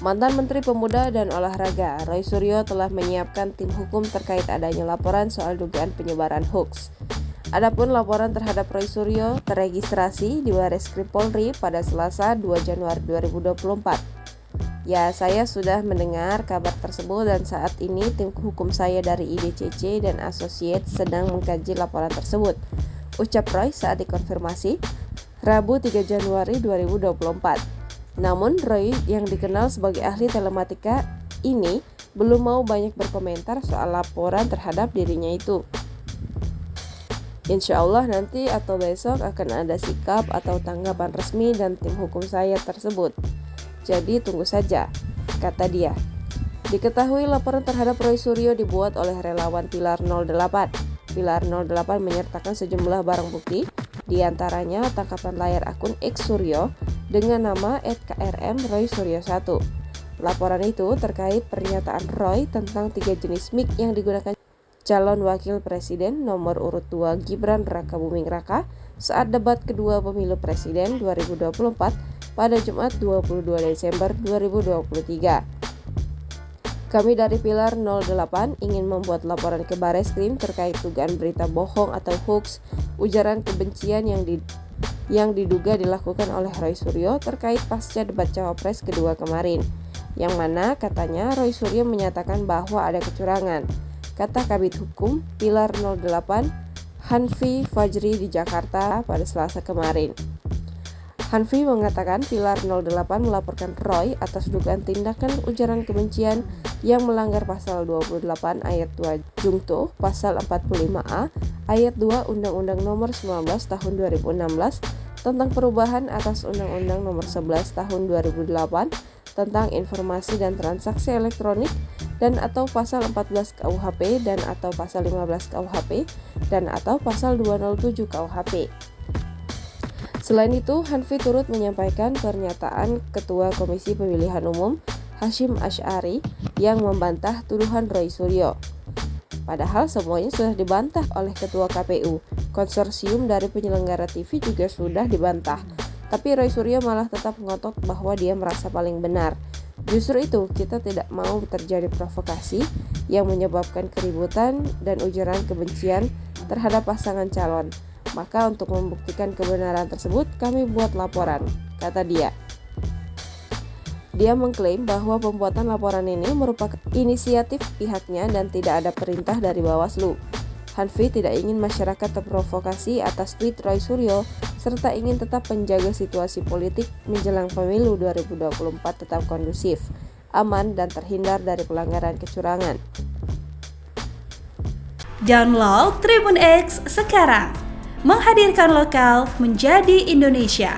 Mantan Menteri Pemuda dan Olahraga, Roy Suryo telah menyiapkan tim hukum terkait adanya laporan soal dugaan penyebaran hoaks. Adapun laporan terhadap Roy Suryo terregistrasi di Bareskrim Polri pada Selasa 2 Januari 2024. Ya, saya sudah mendengar kabar tersebut dan saat ini tim hukum saya dari IDCC dan Associates sedang mengkaji laporan tersebut, ucap Roy saat dikonfirmasi Rabu 3 Januari 2024. Namun Roy yang dikenal sebagai ahli telematika ini belum mau banyak berkomentar soal laporan terhadap dirinya itu. Insya Allah nanti atau besok akan ada sikap atau tanggapan resmi dan tim hukum saya tersebut. Jadi tunggu saja, kata dia. Diketahui laporan terhadap Roy Suryo dibuat oleh relawan Pilar 08. Pilar 08 menyertakan sejumlah barang bukti, diantaranya tangkapan layar akun X Suryo dengan nama @krm Roy Suryo 1. Laporan itu terkait pernyataan Roy tentang 3 jenis mic yang digunakan calon wakil presiden nomor urut 2 Gibran Rakabuming Raka saat debat kedua pemilu presiden 2024 pada Jumat 22 Desember 2023. Kami dari Pilar 08 ingin membuat laporan ke Bareskrim terkait dugaan berita bohong atau hoax, ujaran kebencian yang diduga dilakukan oleh Roy Suryo terkait pasca debat Cawapres kedua kemarin, yang mana katanya Roy Suryo menyatakan bahwa ada kecurangan, kata Kabid Hukum Pilar 08 Hanfi Fajri di Jakarta pada Selasa kemarin. Hanfi mengatakan Pilar 08 melaporkan Roy atas dugaan tindakan ujaran kebencian yang melanggar pasal 28 ayat 2 Jungto, pasal 45A ayat 2 Undang-Undang Nomor 19 Tahun 2016 tentang perubahan atas Undang-Undang Nomor 11 Tahun 2008 tentang informasi dan transaksi elektronik dan atau pasal 14 KUHP dan atau pasal 15 KUHP dan atau pasal 207 KUHP. Selain itu, Hanfi turut menyampaikan pernyataan Ketua Komisi Pemilihan Umum Hasyim Asy'ari yang membantah tuduhan Roy Suryo. Padahal semuanya sudah dibantah oleh Ketua KPU. Konsorsium dari penyelenggara TV juga sudah dibantah. Tapi Roy Suryo malah tetap ngotot bahwa dia merasa paling benar. Justru itu, kita tidak mau terjadi provokasi yang menyebabkan keributan dan ujaran kebencian terhadap pasangan calon. Maka untuk membuktikan kebenaran tersebut, kami buat laporan, kata dia. Dia mengklaim bahwa pembuatan laporan ini merupakan inisiatif pihaknya dan tidak ada perintah dari Bawaslu. Hanfi tidak ingin masyarakat terprovokasi atas tweet Roy Suryo, serta ingin tetap menjaga situasi politik menjelang pemilu 2024 tetap kondusif, aman, dan terhindar dari pelanggaran kecurangan. Download Tribun X sekarang, menghadirkan lokal menjadi Indonesia.